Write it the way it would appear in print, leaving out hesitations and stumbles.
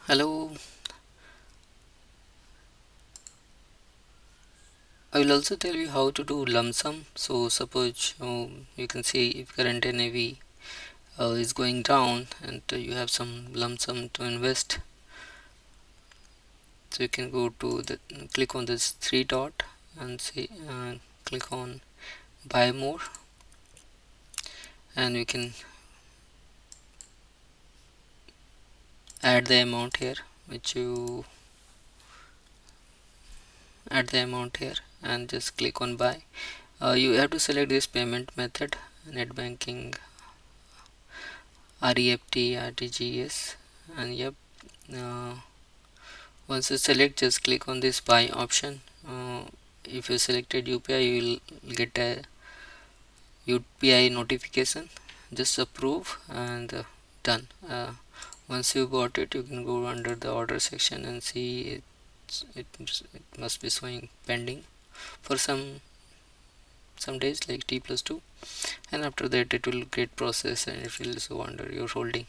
Hello, I will also tell you how to do lump sum. So suppose you can see if current NAV is going down and you have some lump sum to invest. So you can go to the click on this three dot and say click on buy more, and you can add the amount here, which you add the amount here and just click on buy. You have to select this payment method: net banking, REFT, RTGS, and yep. Uh, Once you select, just click on this buy option. If you selected UPI, you will get a UPI notification. Just approve and done. Once you got it, you can go under the order section and see it must be showing pending for some days, like T+2, and after that it will get processed and it will show under your holding.